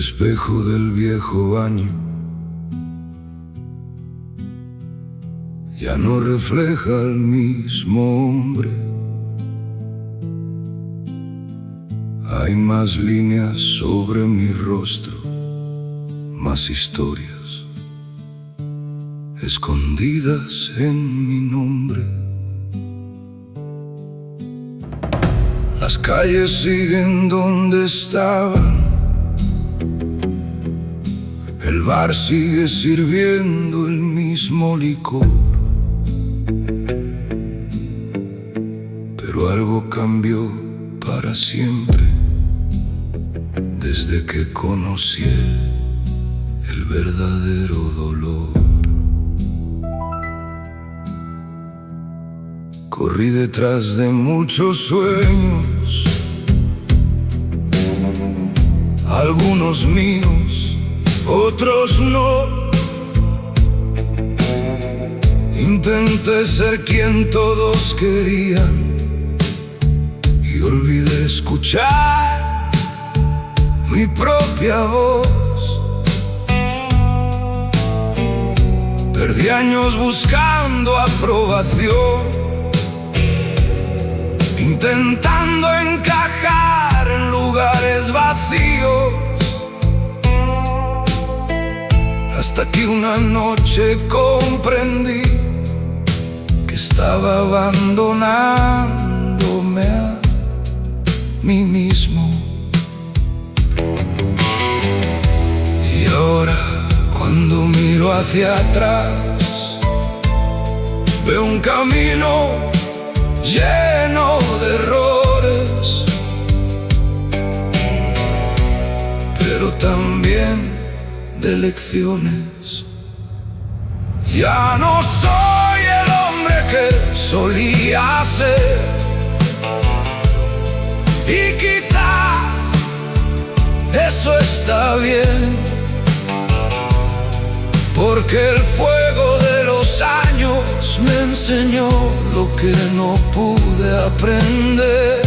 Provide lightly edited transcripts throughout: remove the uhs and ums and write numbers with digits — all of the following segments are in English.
espejo del viejo baño ya no refleja al mismo hombre. Hay más líneas sobre mi rostro, más historias escondidas en mi nombre. Las calles siguen donde estaban, el bar sigue sirviendo el mismo licor, pero algo cambió para siempre desde que conocí el verdadero dolor. Corrí detrás de muchos sueños, algunos míos, otros no. Intenté ser quien todos querían y olvidé escuchar mi propia voz. Perdí años buscando aprobación, intentando encajar en lugares vacíos, hasta que una noche comprendí que estaba abandonándome a mí mismo. Y ahora, cuando miro hacia atrás, veo un camino lleno de errores, pero también de lecciones. Ya no soy el hombre que solía ser, y quizás eso está bien, porque el fuego de los años me enseñó lo que no pude aprender.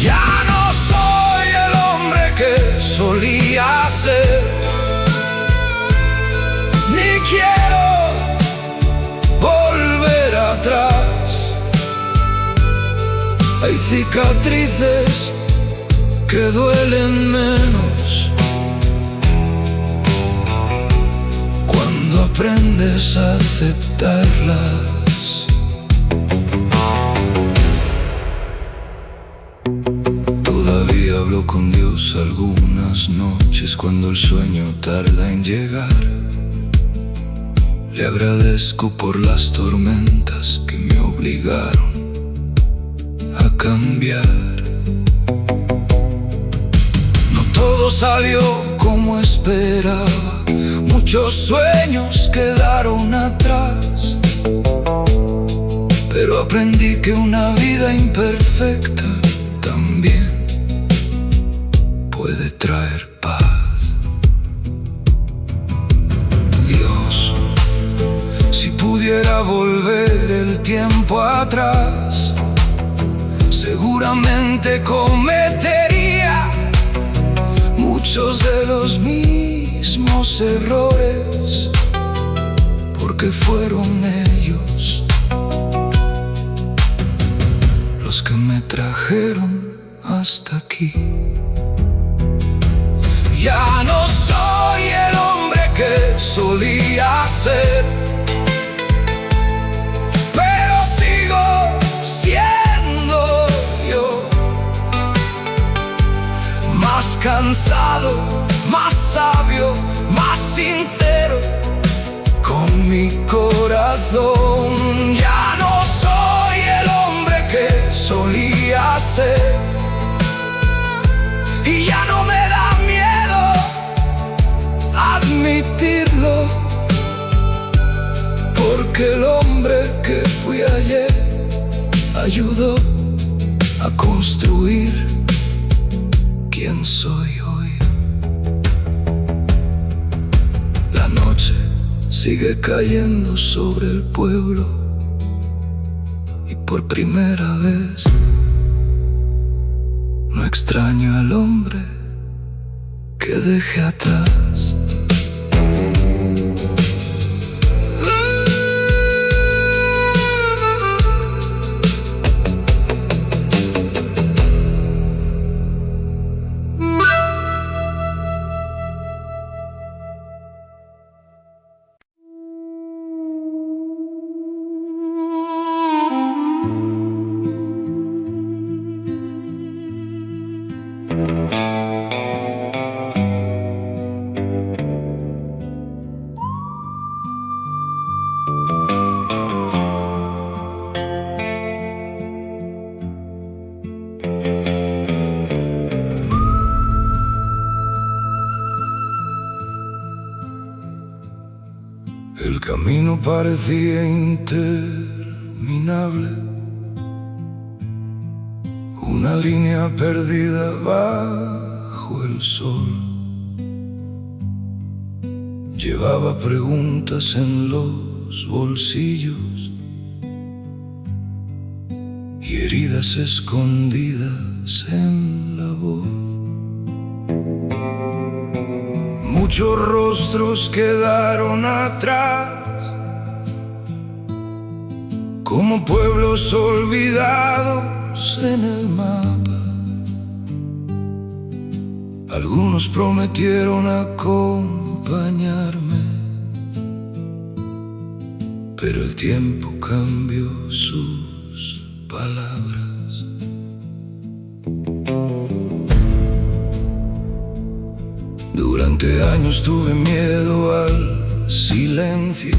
Ya no soy el hombre que solía ser, ni quiero volver atrás. Hay cicatrices que duelen menos cuando aprendes a aceptarlas. Todavía hablo con Dios algunas noches cuando el sueño tarda en llegar. Le agradezco por las tormentas que me obligaron a cambiar. No todo salió como esperaba, muchos sueños quedaron atrás, pero aprendí que una vida imperfecta también puede traer paz. Dios, si pudiera volver el tiempo atrás, seguramente cometería muchos de los mismos errores, porque fueron ellos los que me trajeron hasta aquí. Ya no soy el hombre que solía ser, pero sigo siendo yo, más cansado, más sabio, más sincero con mi corazón. Ya no soy el hombre que solía ser, y ya no me da miedo admitirlo, porque el hombre que fui ayer ayudó a construir quién soy hoy. La noche sigue cayendo sobre el pueblo, y por primera vez no extraño al hombre que dejé atrás. El camino parecía interminable, una línea perdida bajo el sol. Llevaba preguntas en los bolsillos y heridas escondidas en la voz. Muchos rostros quedaron atrás, como pueblos olvidados en el mapa. Algunos prometieron acompañarme, pero el tiempo cambió sus palabras. Durante años tuve miedo al silencio,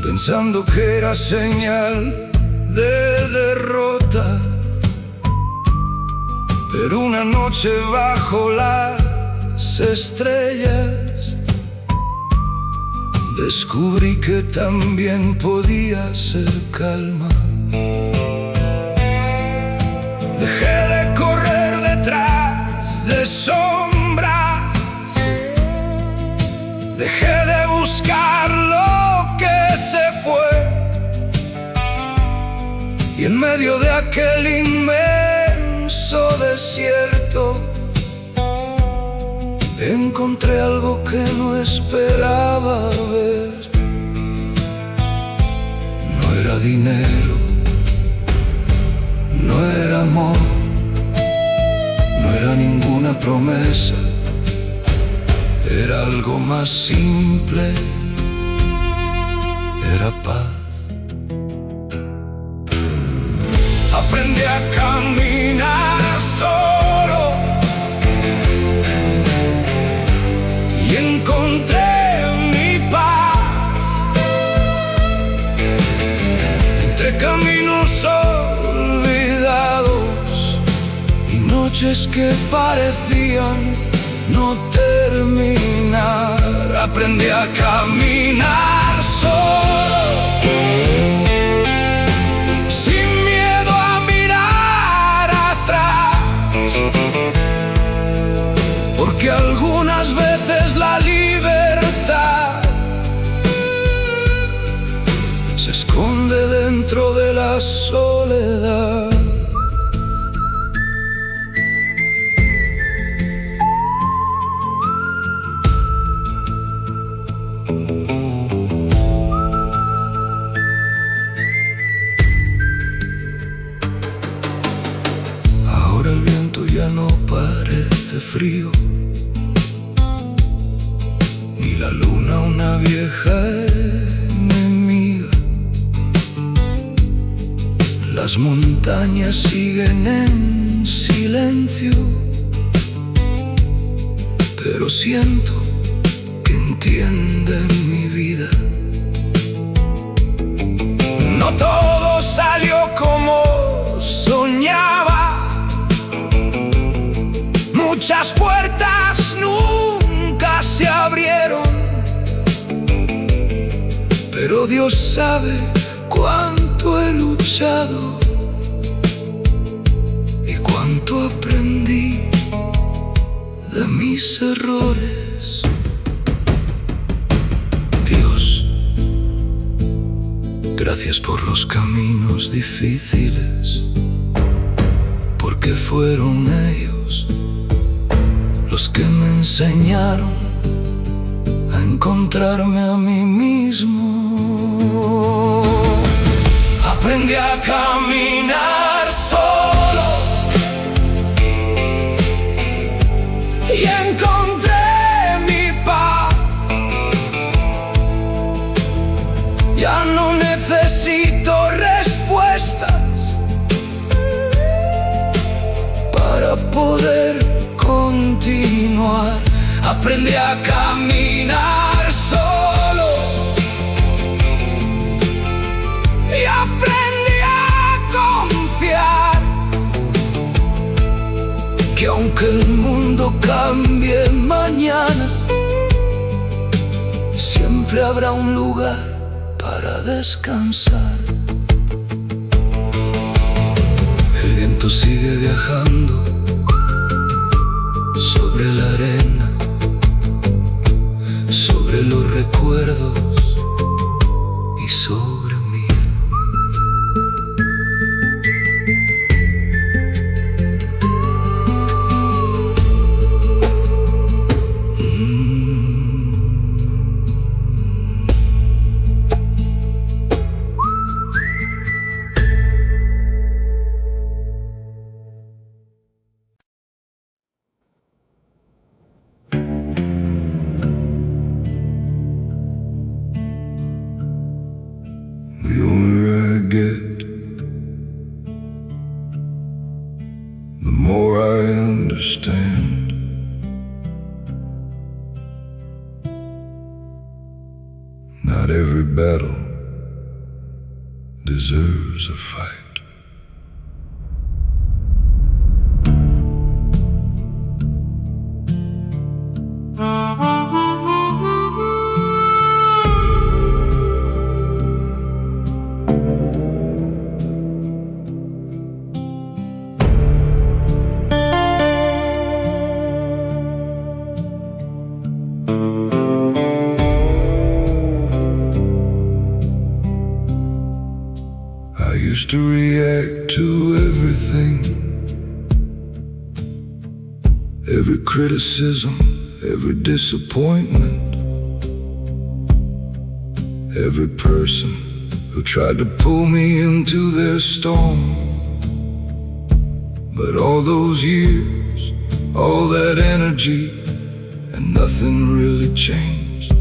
pensando que era señal de derrota. Pero una noche bajo las estrellas descubrí que también podía ser calma. Dejé de correr detrás de sombras, dejé de buscar lo que se fue, y en medio de aquel inmenso desierto encontré algo que no esperaba ver. No era dinero, no era amor, no era ninguna promesa, era algo más simple, era paz. Aprendí a caminar solo y encontré mi paz entre caminos olvidados y noches que parecían no terminar. Aprendí a caminar solo, sin miedo a mirar atrás, porque algunas veces la libertad se esconde dentro de la soledad. Ahora el viento ya no parece frío, ni la luna una vieja enemiga. Las montañas siguen en silencio, pero siento que entienden mi vida. No todo salió como soñaba, muchas puertas nunca se abrieron, pero Dios sabe cuánto he luchado y cuánto aprendí de mis errores. Dios, gracias por los caminos difíciles, porque fueron ellos los que me enseñaron a encontrarme a mí mismo. Aprendí a caminar solo y encontré mi paz. Ya no necesito respuestas para poder continuar. Aprendí a caminar solo y aprendí a confiar que aunque el mundo cambie mañana, siempre habrá un lugar para descansar. El viento sigue viajando sobre la arena, sobre los recuerdos y sobre mí. The older I get, the more I understand. Not every battle deserves a fight. I used to react to everything, every criticism, every disappointment, every person who tried to pull me into their storm. But all those years, all that energy, and nothing really changed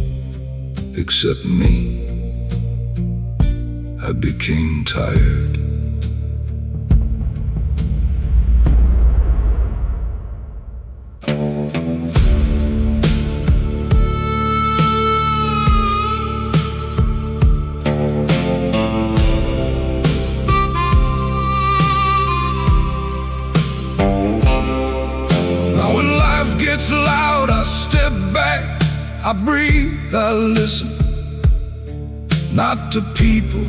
except me. I became tired. Now when life gets loud, I step back, I breathe, I listen, not to people,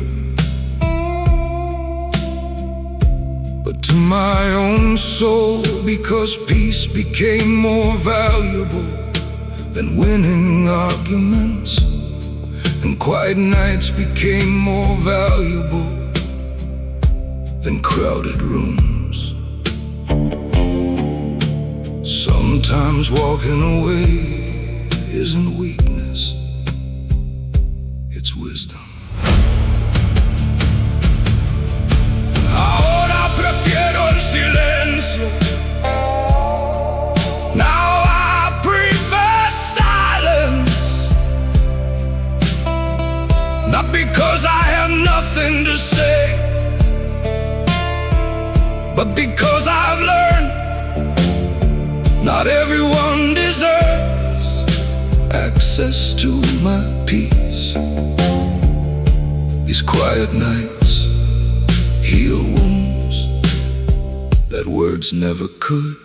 but to my own soul, because peace became more valuable than winning arguments, and quiet nights became more valuable than crowded rooms. Sometimes walking away isn't weakness, it's wisdom. Silencio. Now I prefer silence, not because I have nothing to say, but because I've learned not everyone deserves access to my peace. These quiet nights heal wounds that words never could.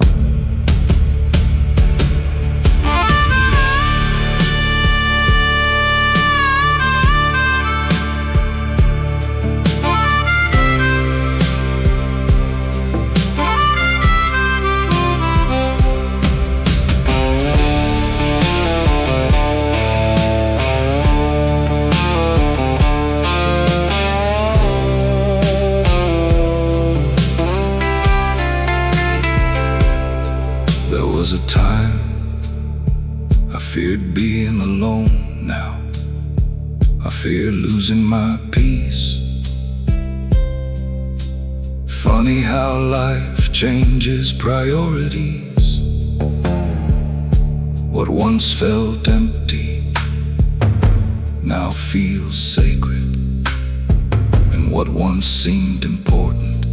I fear losing my peace. Funny how life changes priorities. What once felt empty now feels sacred, and what once seemed important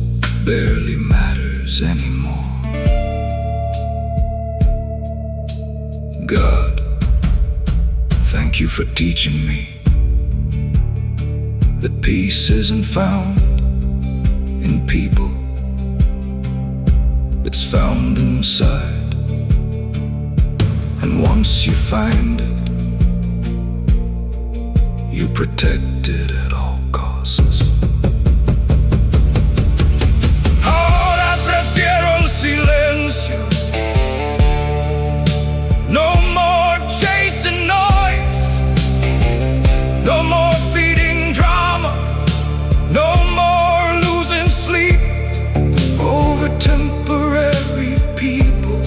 barely matters anymore. God, thank you for teaching me that peace isn't found in people, it's found inside. And once you find it, you protect it at all costs. Ahora prefiero el silencio. No more chasing noise. No more feeding drama. No more losing sleep over temporary people.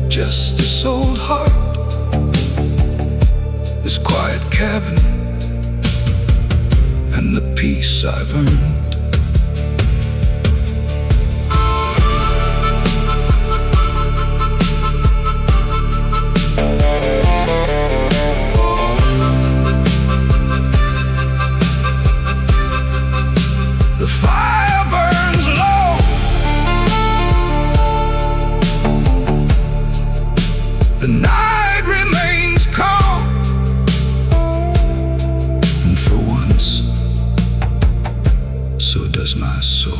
Just this old heart, this quiet cabin, and the peace I've earned. The fire burns low. The night remains calm. And for once, so does my soul.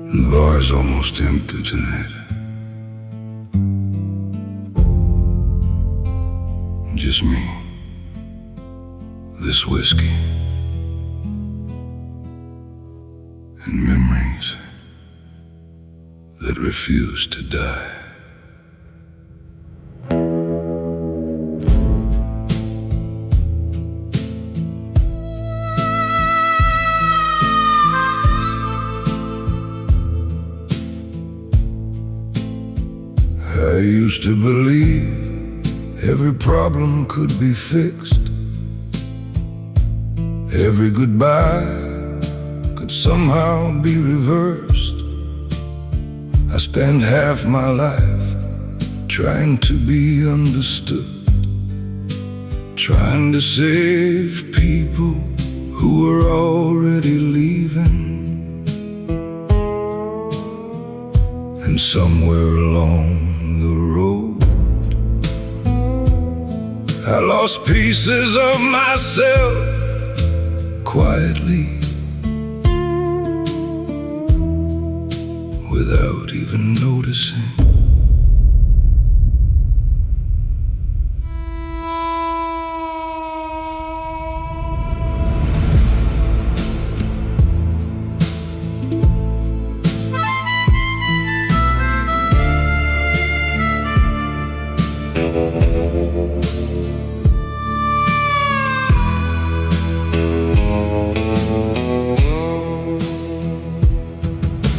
The bar's almost empty tonight. Just me, this whiskey, and memories that refuse to die. I used to believe every problem could be fixed. Every goodbye could somehow be reversed. I spent half my life trying to be understood, trying to save people who were already leaving. And somewhere along the road, I lost pieces of myself quietly, without even noticing.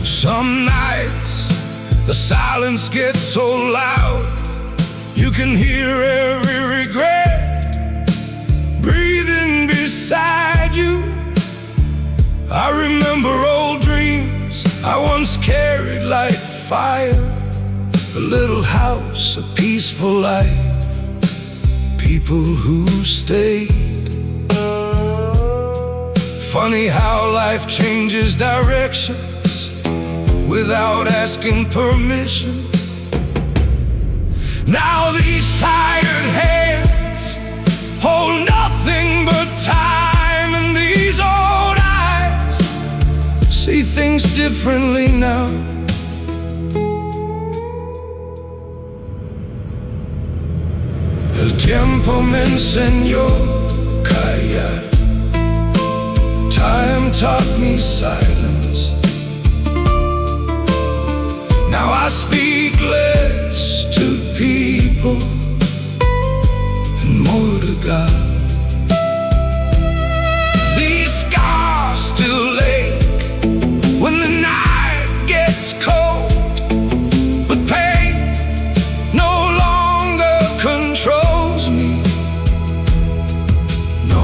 Some nights the silence gets so loud you can hear every regret breathing beside you. I remember old dreams I once carried like fire. A little house, a peaceful life, people who stayed. Funny how life changes directions without asking permission. Now these tired hands hold nothing but time, and these old eyes see things differently now. El tiempo me enseñó callar. taught me silence. Now I speak less to people and more to God. These scars still ache when the night gets cold, but pain no longer controls me. No,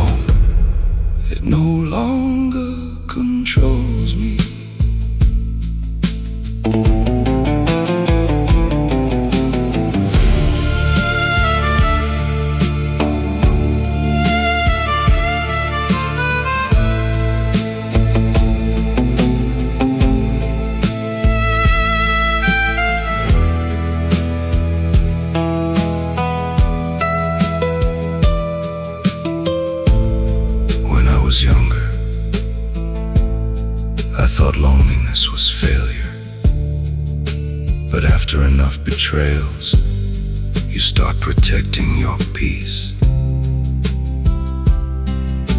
it no longer controls me. Younger, I thought loneliness was failure. But after enough betrayals, you start protecting your peace.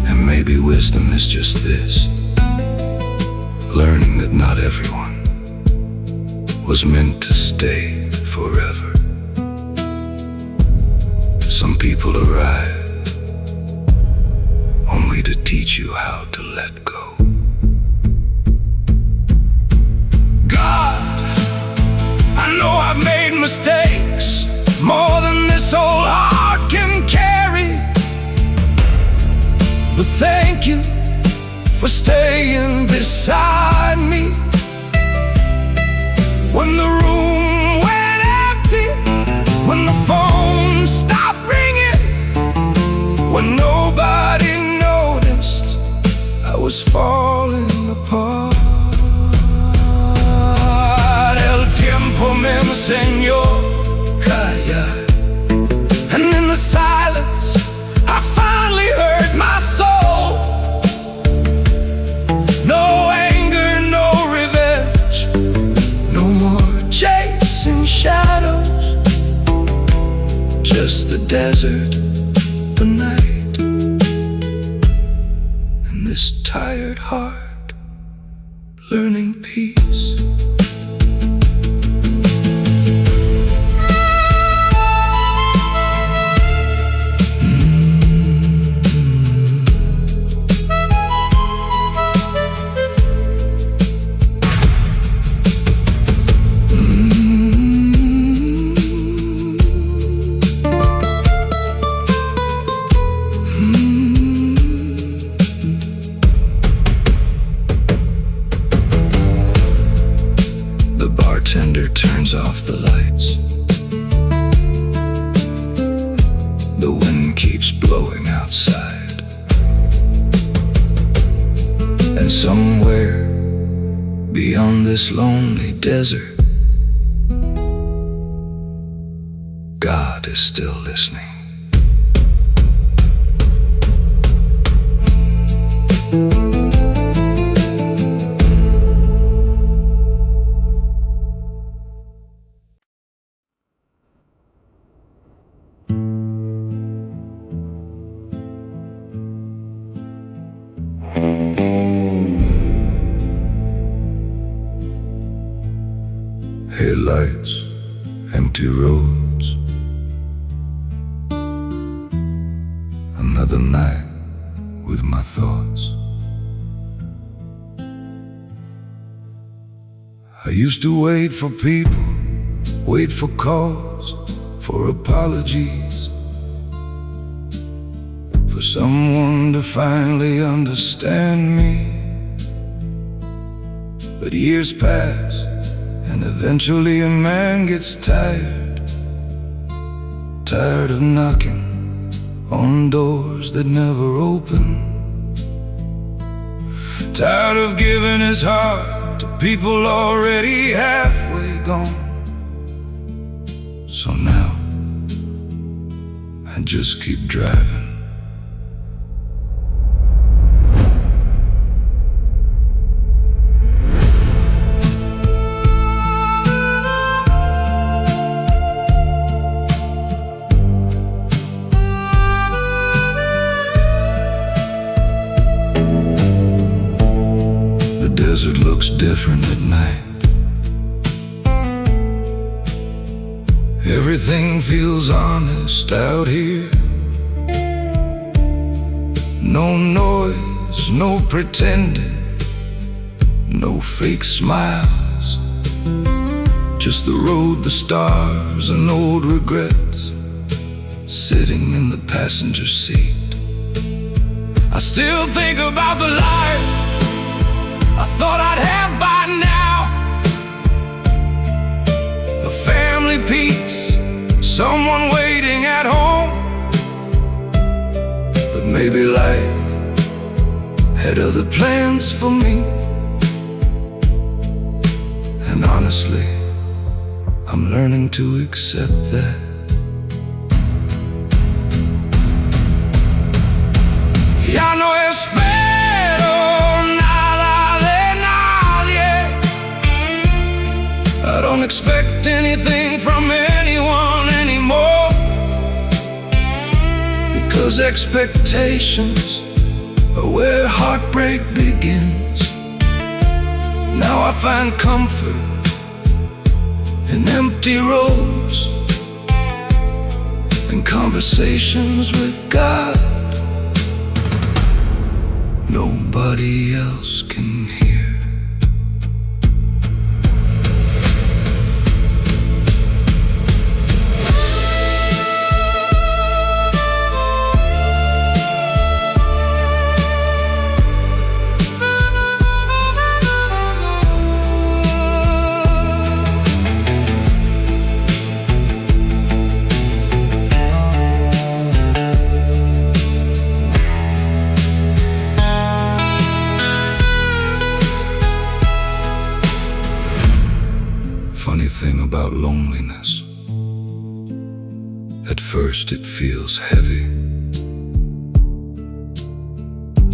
And maybe wisdom is just this: learning that not everyone was meant to stay forever. Some people arrive only to teach you how to let go. God, I know I've made mistakes, more than this old heart can carry. But thank you for staying beside me when the room went empty, when the phone stopped ringing, when nobody I was falling apart. El tiempo me enseñó callar, and in the silence I finally heard my soul. No anger, no revenge, no more chasing shadows, just the desert, the night, this tired heart learning peace. Bartender turns off the lights. The wind keeps blowing outside, and somewhere beyond this lonely desert, God is still listening. Headlights, empty roads, another night with my thoughts. I used to wait for people, wait for calls, for apologies, for someone to finally understand me. But years pass, and eventually a man gets tired of knocking on doors that never open, tired of giving his heart to people already halfway gone. So now I just keep driving. desert looks different at night. Everything feels honest out here. No noise, no pretending, no fake smiles. Just the road, the stars, and old regrets sitting in the passenger seat. I still think about the life I thought I'd have by now. A family piece, someone waiting at home. But maybe life had other plans for me. And honestly, I'm learning to accept that. Ya no espero nada de nadie. I don't expect anything from anyone anymore, because expectations are where heartbreak begins. Now I find comfort in empty roads and conversations with God nobody else can hear. Funny thing about loneliness, at first it feels heavy,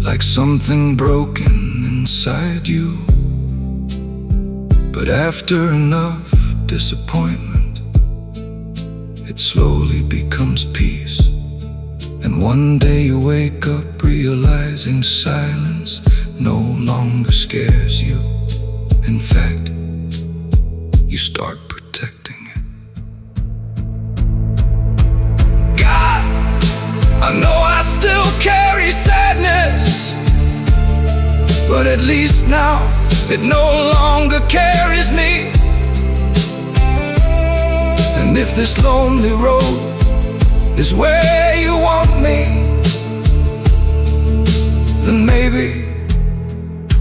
like something broken inside you. But after enough disappointment, it slowly becomes peace. And one day you wake up realizing silence no longer scares you. In fact, you start protecting it. God, I know I still carry sadness, but at least now it no longer carries me. And if this lonely road is where you want me, then maybe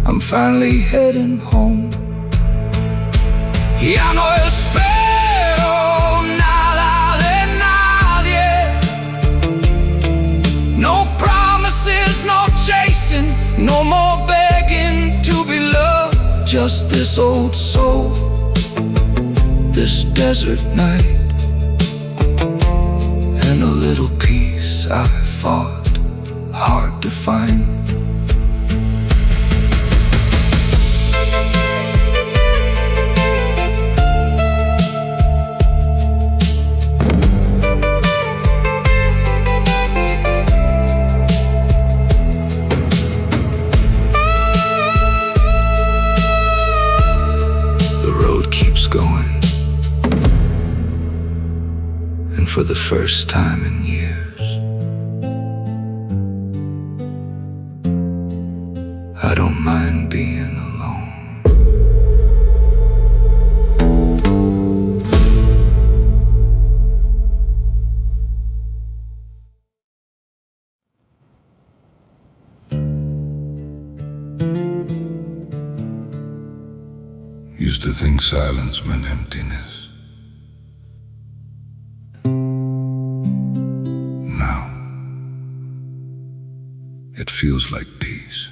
I'm finally heading home. Ya no espero nada de nadie. No promises, no chasing, no more begging to be loved. Just this old soul, this desert night, and a little peace I fought hard to find. Going, and for the first time in years, I don't mind being alone. Used to think silence meant emptiness. Now, it feels like peace.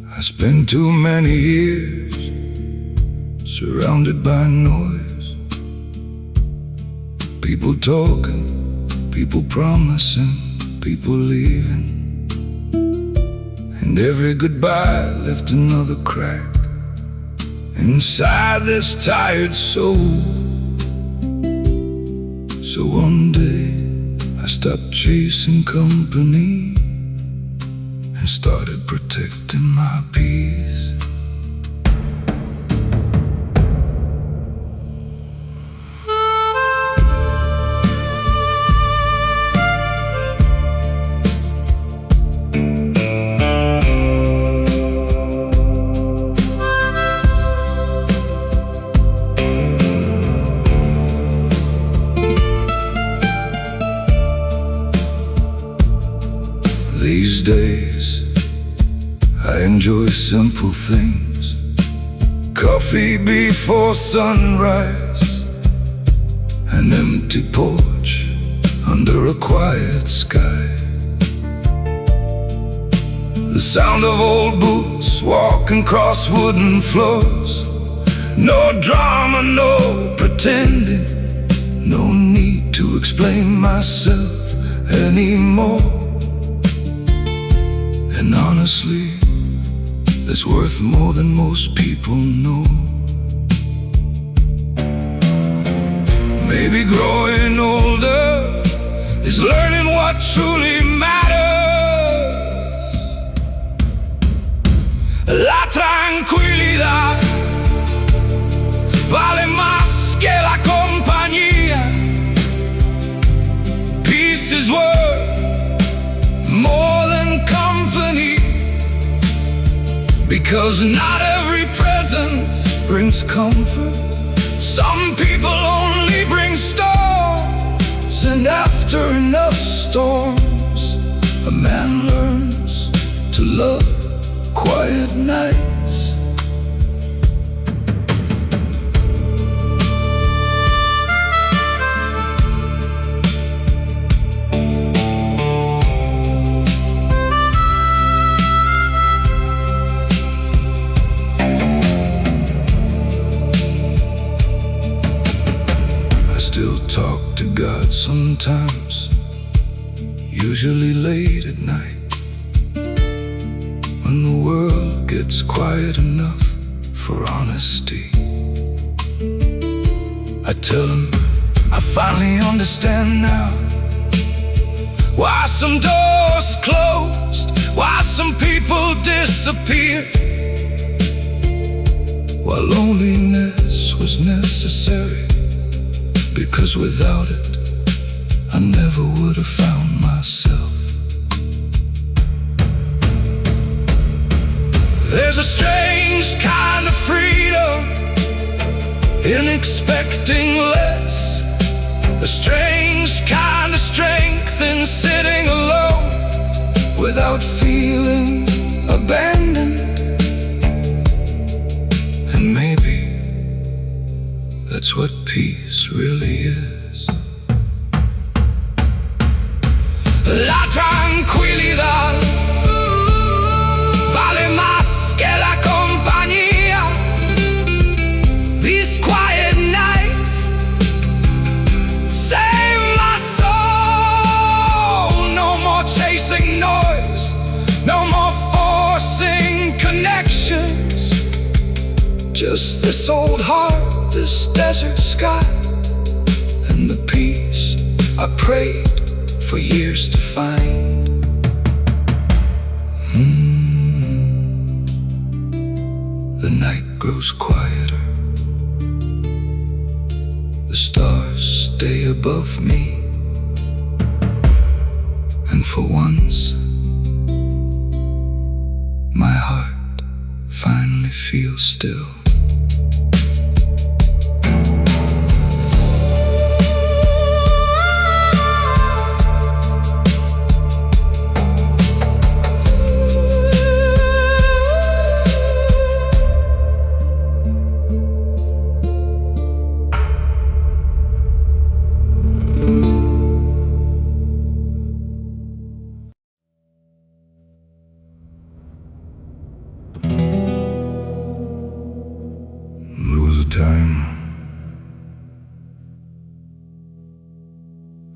I spent too many years surrounded by noise. People talking, people promising, people leaving, and every goodbye left another crack inside this tired soul. So one day I stopped chasing company and started protecting my peace. These days, I enjoy simple things. Coffee before sunrise, an empty porch under a quiet sky, the sound of old boots walking across wooden floors. No drama, no pretending, no need to explain myself anymore. And honestly, that's worth more than most people know. Maybe growing older is learning what truly matters. La tranquilidad vale más que la compañía. Peace is worth more than company, because not every presence brings comfort. Some people only bring storms, and after enough storms, a man learns to love quiet nights. Still talk to God sometimes, usually late at night, when the world gets quiet enough for honesty. I tell him I finally understand now why some doors closed, why some people disappeared, why loneliness was necessary. Because without it, I never would have found myself. There's a strange kind of freedom in expecting less, a strange kind of strength in sitting alone without feeling abandoned. And maybe that's what peace really is. La tranquilidad vale más que la compañía. These quiet nights save my soul. No more chasing noise, no more forcing connections. Just this old heart, this desert sky, and the peace I prayed for years to find. The night grows quieter, the stars stay above me, and for once my heart finally feels still.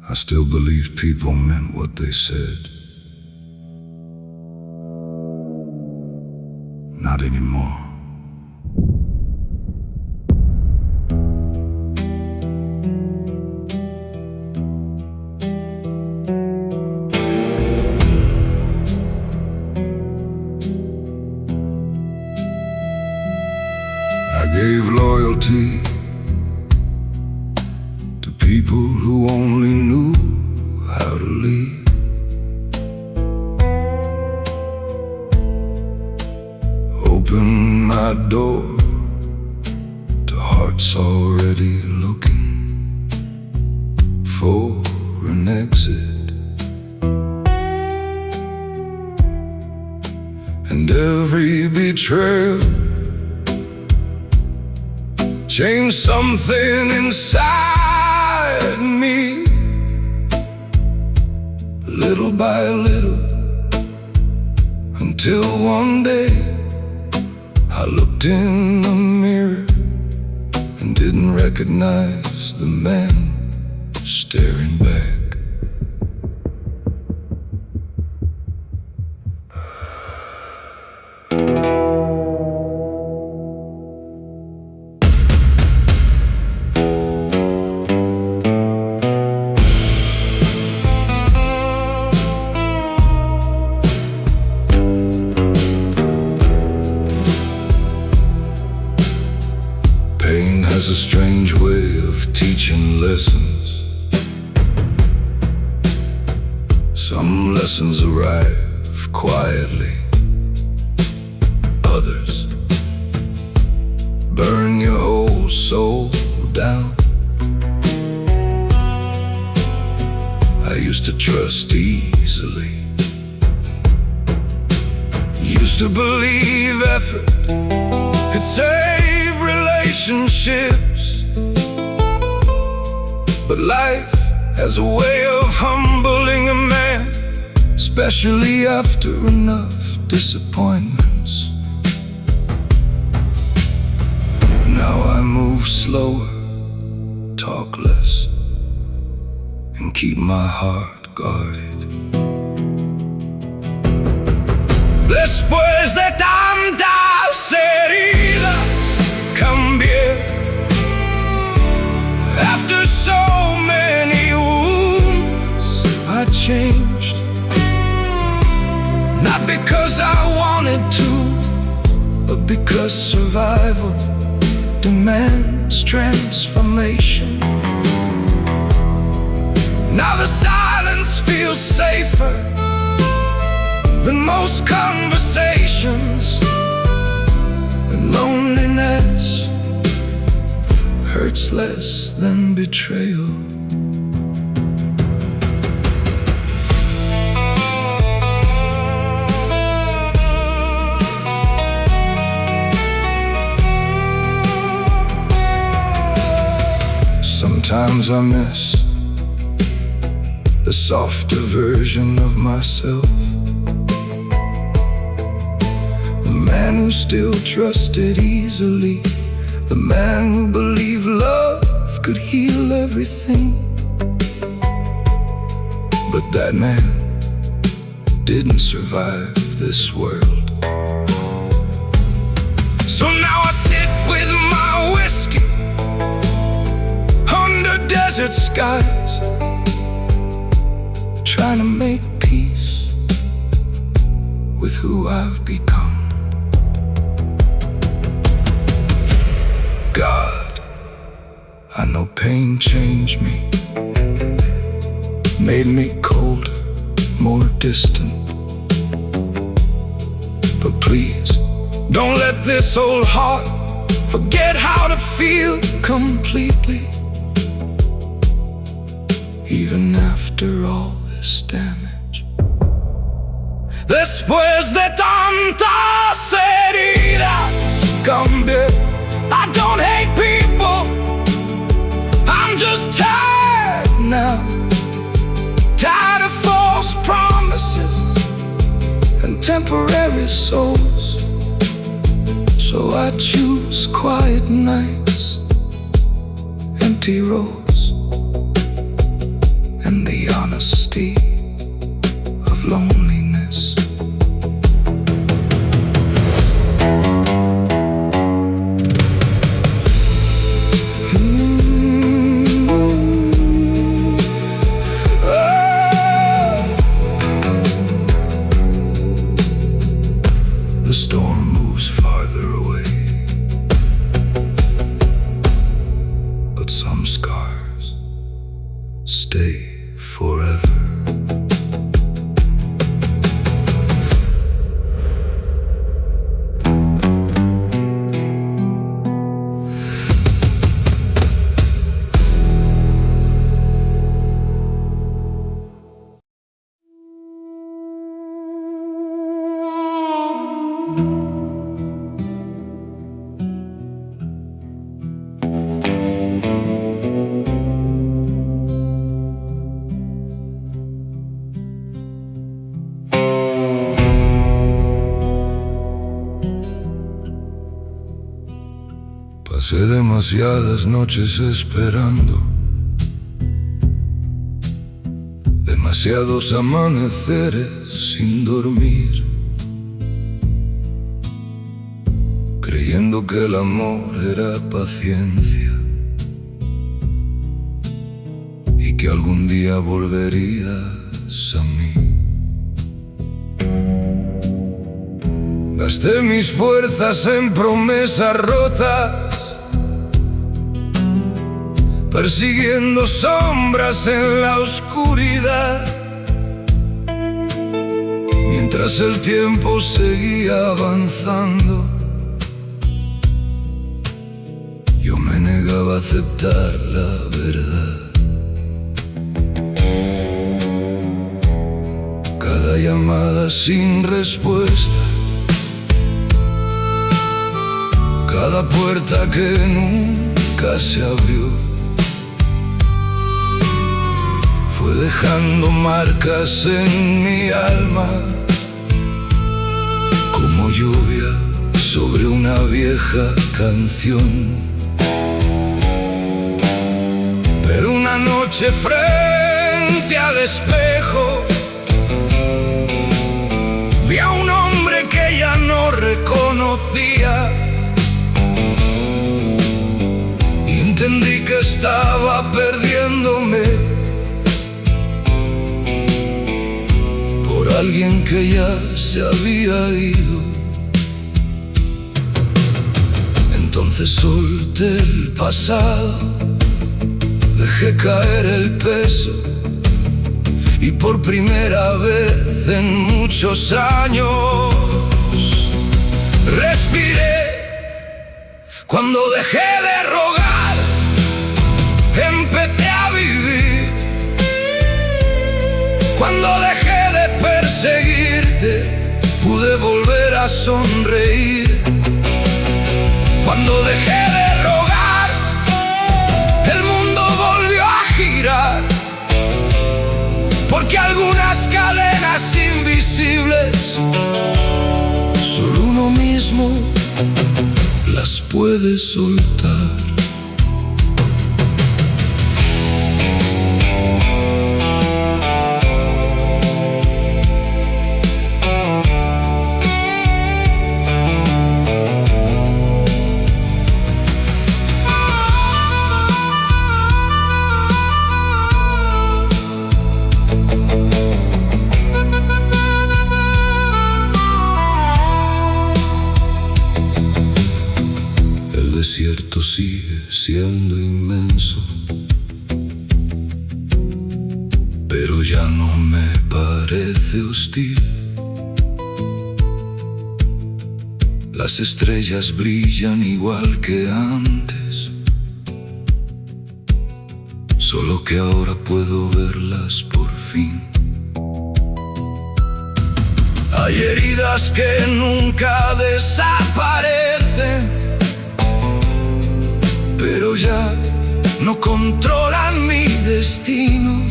I still believe people meant what they said. Not anymore. gave loyalty to people who only knew how to leave. Open my door to hearts already looking for an exit. And every betrayal changed something inside me. Little by little, until one day I looked in the mirror and didn't recognize the man staring back. Pain has a strange way of teaching lessons. Some lessons arrive quietly. Others burn your whole soul down. I used to trust easily. Used to believe effort could save relationships. But life has a way of humbling a man, especially after enough disappointments. Now I move slower, talk less, and keep my heart guarded. Después de tantas heridas cambié. After so many wounds I changed. Not because I wanted to, but because survival demands transformation. Now the silence feels safer than most conversations, and loneliness hurts less than betrayal. Sometimes I miss the softer version of myself, the man who still trusted easily, the man who believed love could heal everything. But that man didn't survive this world. So now I sit with my whiskey under desert skies, trying to make peace with who I've become. God, I know pain changed me, made me colder, more distant. But please, don't let this old heart forget how to feel completely, even after all this damage. Después de tantas heridas cambié. I don't hate people, I'm just tired now. Tired of false promises and temporary souls. So I choose quiet nights, empty roads, and the honesty of loneliness. The storm moves farther away. Pasé demasiadas noches esperando, demasiados amaneceres sin dormir, creyendo que el amor era paciencia y que algún día volverías a mí. Gasté mis fuerzas en promesas rotas, persiguiendo sombras en la oscuridad, mientras el tiempo seguía avanzando. Yo me negaba a aceptar la verdad. Cada llamada sin respuesta, cada puerta que nunca se abrió, fue dejando marcas en mi alma, como lluvia sobre una vieja canción. Pero una noche frente al espejo vi a un hombre que ya no reconocía, y entendí que estaba perdiéndome por alguien que ya se había ido. Entonces solté el pasado, dejé caer el peso, y por primera vez en muchos años respiré. Cuando dejé de rogar, empecé a vivir. Cuando dejé de perseguirte, pude volver a sonreír. Cuando dejé de rogar, el mundo volvió a girar, porque algunas cadenas invisibles solo uno mismo las puede soltar. El desierto sigue siendo inmenso, pero ya no me parece hostil. Las estrellas brillan igual que antes, solo que ahora puedo verlas por fin. Hay heridas que nunca desaparecen, pero ya no controlan mi destino.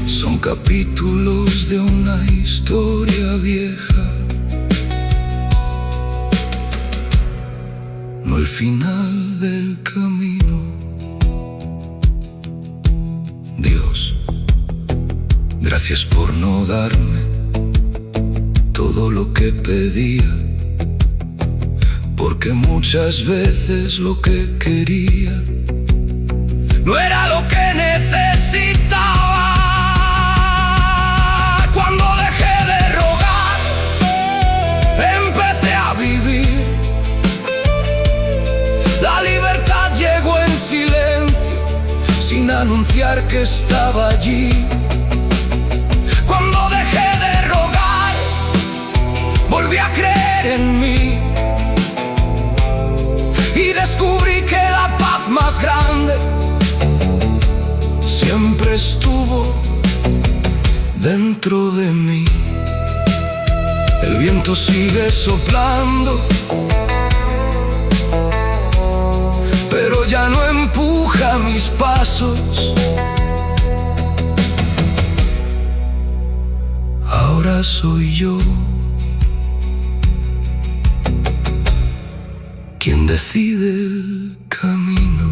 Son capítulos de una historia vieja, no el final del camino. Dios, gracias por no darme todo lo que pedía, porque muchas veces lo que quería no era lo que necesitaba. Cuando dejé de rogar, empecé a vivir. La libertad llegó en silencio, sin anunciar que estaba allí. Cuando dejé de rogar, volví a creer en mí, y descubrí que la paz más grande siempre estuvo dentro de mí. El viento sigue soplando, pero ya no empuja mis pasos. Ahora soy yo quien decide el camino.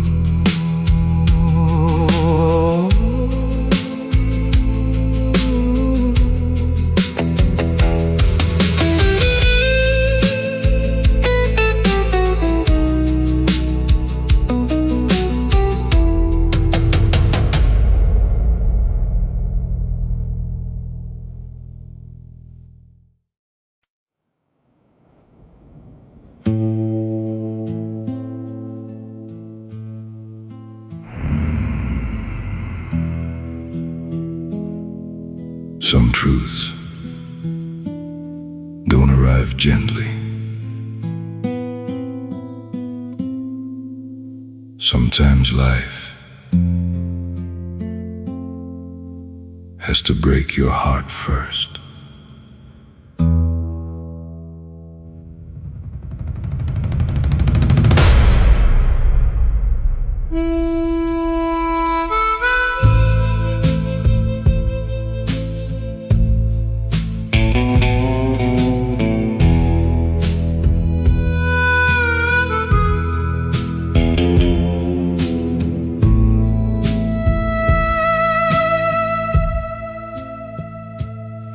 Some truths don't arrive gently. Sometimes life has to break your heart first.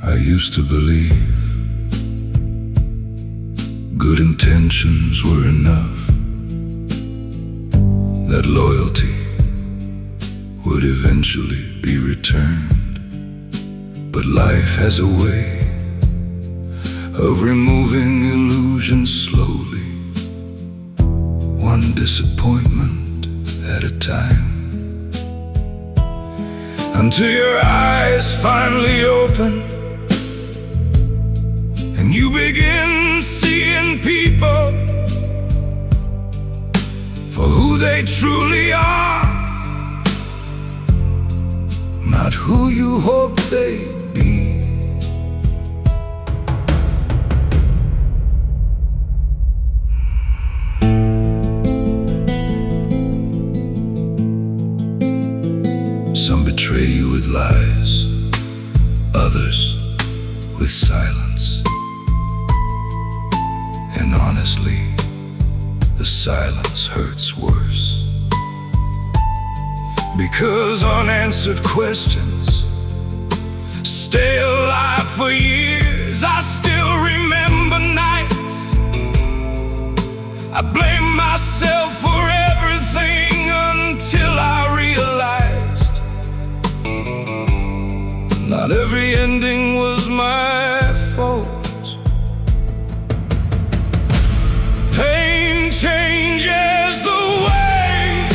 I used to believe good intentions were enough, that loyalty would eventually be returned. But life has a way of removing illusions slowly, one disappointment at a time, until your eyes finally open and you begin seeing people for who they truly are, not who you hoped they'd be. Some betray you with lies, others with silence. And honestly, the silence hurts worse, because unanswered questions stay alive for years. I still remember nights I blame myself for everything, until I realized not every ending was my fault. Pain changes the way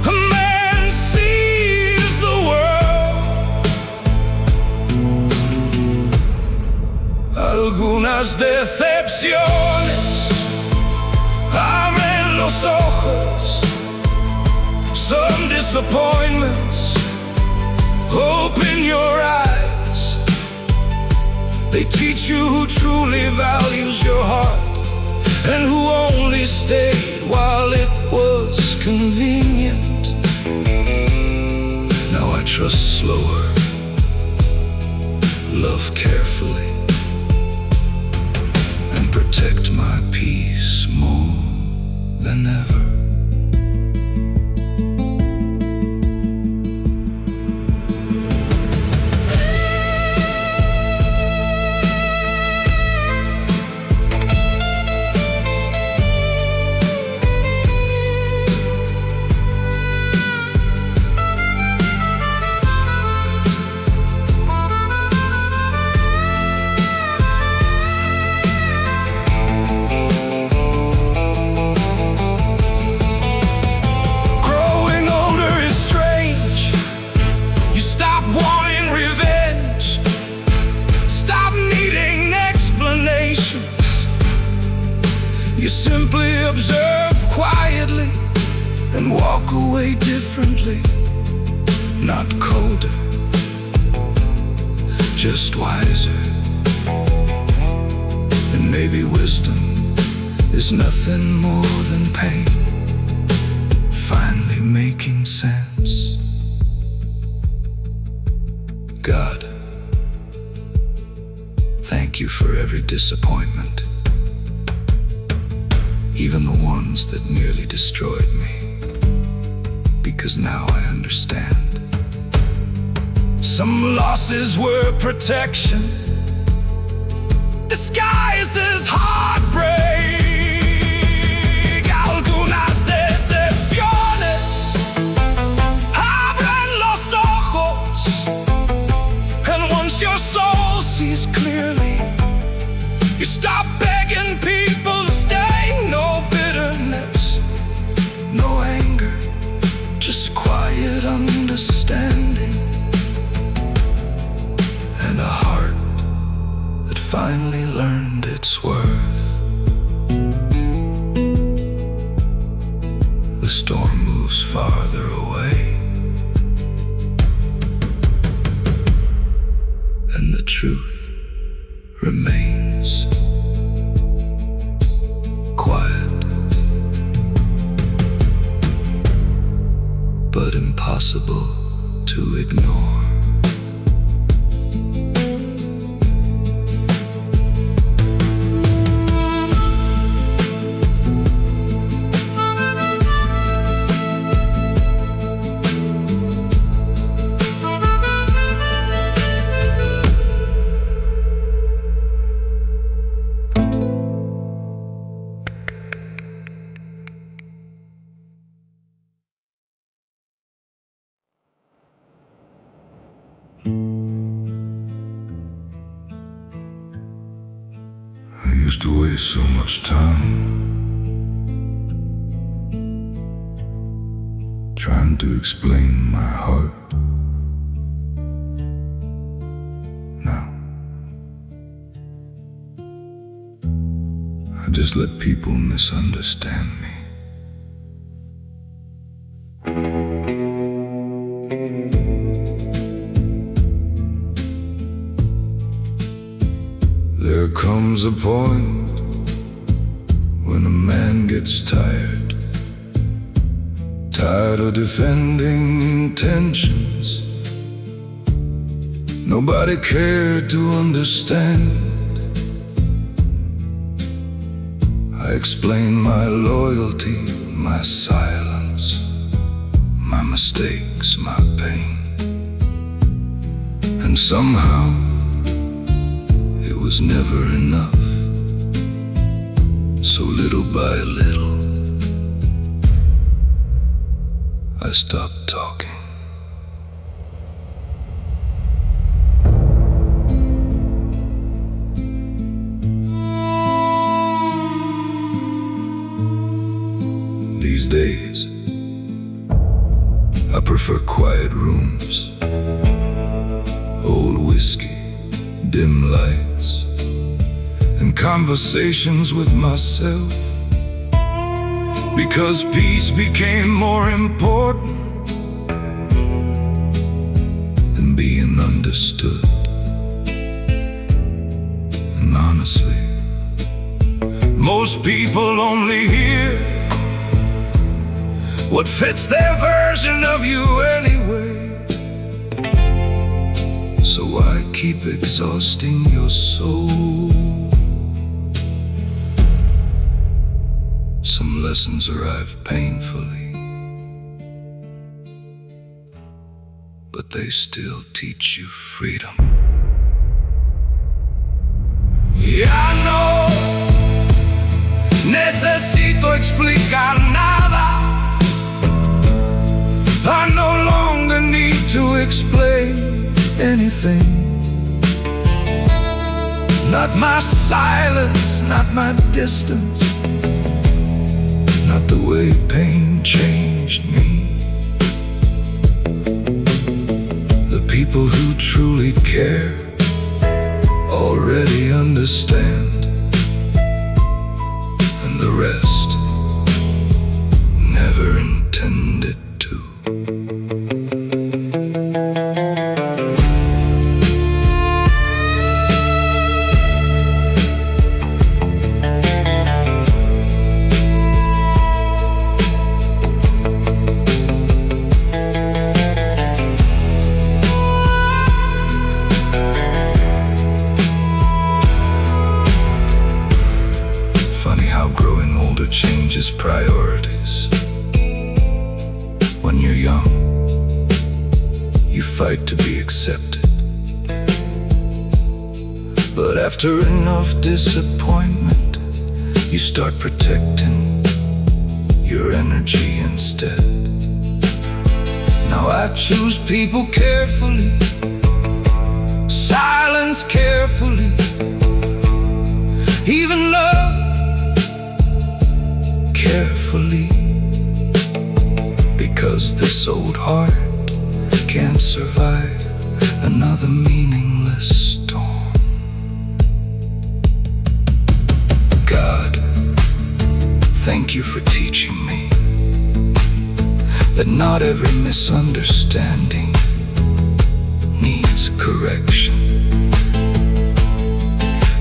a man sees the world. Algunas decepciones abren los ojos. Some disappointments open your eyes. They teach you who truly values your heart, and who only stayed while it was convenient. Now I trust slower, love carefully, and protect my peace more than ever. You simply observe quietly and walk away differently. Not colder, just wiser. And maybe wisdom is nothing more than pain finally making sense. God, thank you for every disappointment, even the ones that nearly destroyed me, because now I understand. Some losses were protection disguised as heartbreak. Algunas decepciones abren los ojos, and once your soul sees clearly, you stop begging people to stay. No bitterness, no anger, just quiet understanding, and a heart that finally learned its worth. The storm moves farther away, and the truth remains quiet, but impossible to ignore. I used to waste so much time trying to explain my heart. Now I just let people misunderstand me. There comes a point when a man gets tired of defending intentions nobody cared to understand. I explain my loyalty, my silence, my mistakes, my pain, and somehow it was never enough. So little by little I stopped talking. These days I prefer quiet rooms, old whiskey, dim lights, and conversations with myself, because peace became more important than being understood. And honestly, most people only hear what fits their version of you anyway. So why keep exhausting your soul? Some lessons arrive painfully, but they still teach you freedom. Ya no necesito explicar nada. I no longer need to explain anything. Not my silence, not my distance, not the way pain changed me. The people who truly care already understand, and the rest never intended to. Funny how growing older older changes priorities. When you're young, you fight to be accepted. But after enough disappointment, you start protecting your energy instead. Now I choose people carefully, silence carefully, even love carefully, because this old heart can't survive another meaningless storm. God, thank you for teaching me that not every misunderstanding needs correction.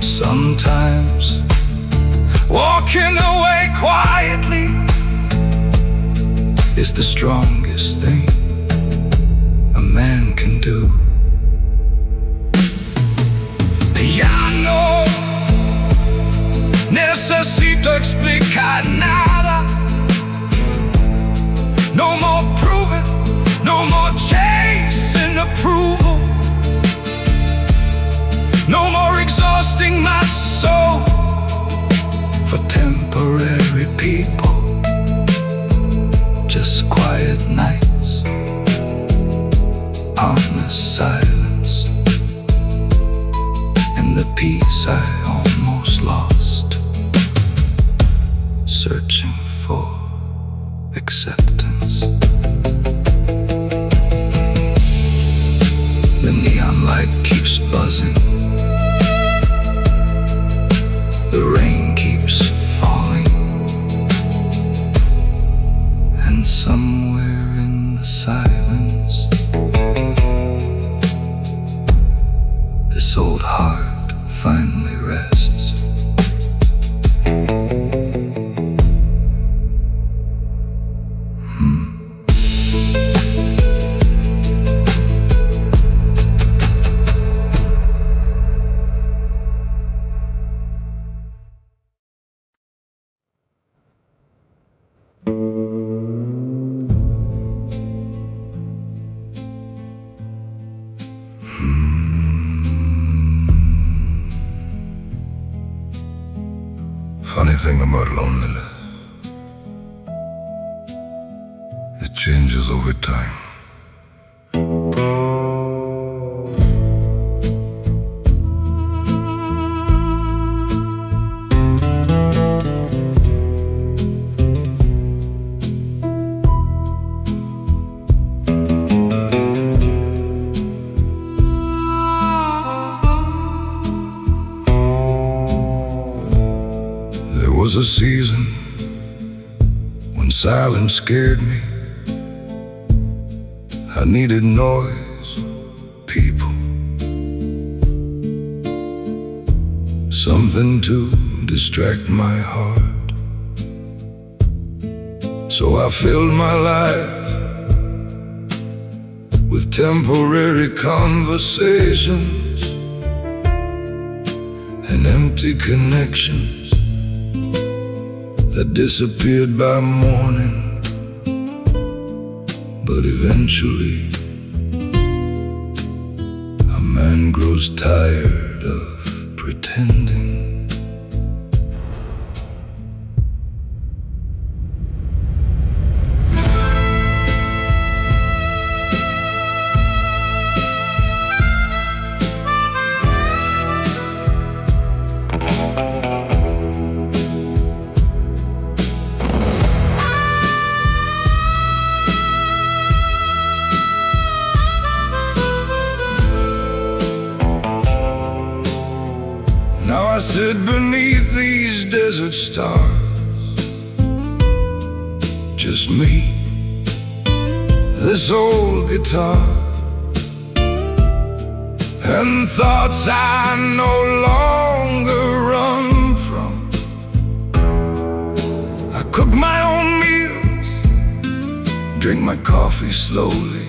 Sometimes walking away quietly is the strongest thing a man can do. Ya no necesito explicar nada. No more proving, no more chasing approval, no more exhausting my soul for temporary people. Just quiet nights, honest silence, and the peace I almost lost, searching for acceptance. The neon light keeps buzzing, the rain keeps falling, and somewhere in the silence, this old heart finally rests. Funny thing about loneliness, it changes over time. There was a season when silence scared me. I needed noise, people, something to distract my heart. So I filled my life with temporary conversations and empty connections that disappeared by morning. But eventually, a man grows tired of pretending. Now I sit beneath these desert stars, just me, this old guitar, and thoughts I no longer run from. I cook my own meals, drink my coffee slowly,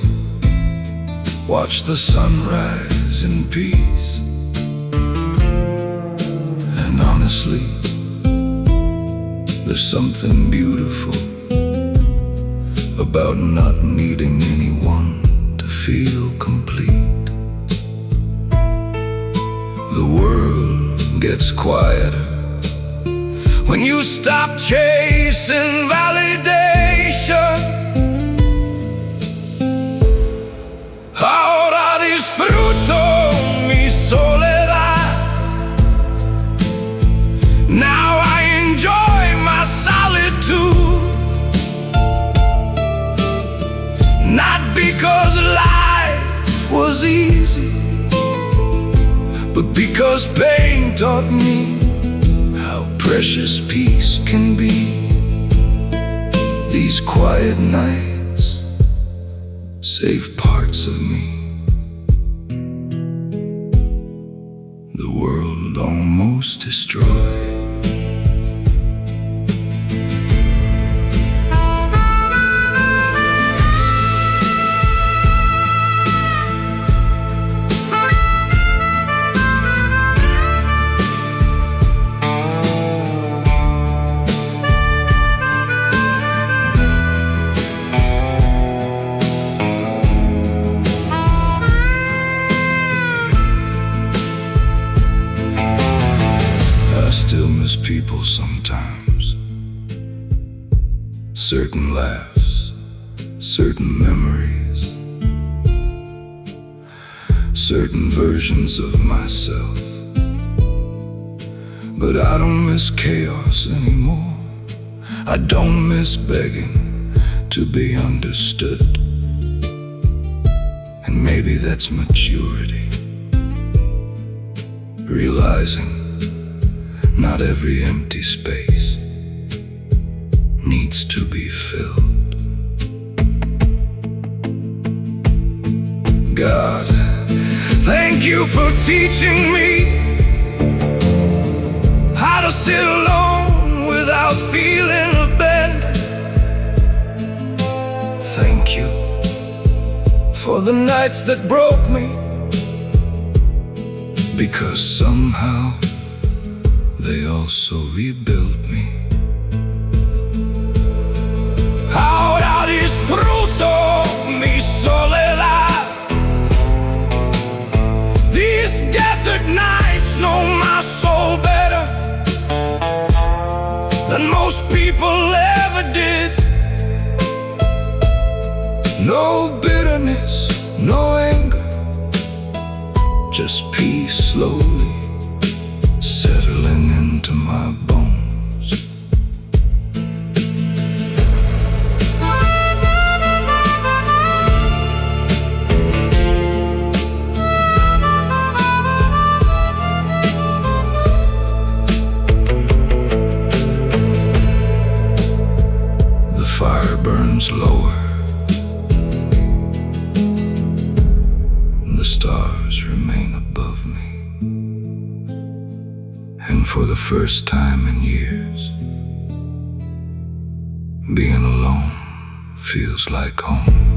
watch the sunrise in peace. And honestly, There's something beautiful about not needing anyone to feel complete. The world gets quieter when you stop chasing validation. Ahora disfruto mi soledad. Now I enjoy my solitude. Not because life was easy, but because pain taught me how precious peace can be. These quiet nights save parts of me. The world almost destroyed. Still miss people sometimes. Certain laughs, certain memories, certain versions of myself. But I don't miss chaos anymore. I don't miss begging to be understood. And maybe that's maturity, realizing not every empty space needs to be filled. God, thank you for teaching me how to sit alone without feeling abandoned. Thank you for the nights that broke me, because somehow they also rebuilt me. Ahora disfruto mi soledad. These desert nights know my soul better than most people ever did. No bitterness, no anger, just peace slowly settling into my bones. The fire burns lower, and the stars remain above me. And for the first time in years, being alone feels like home.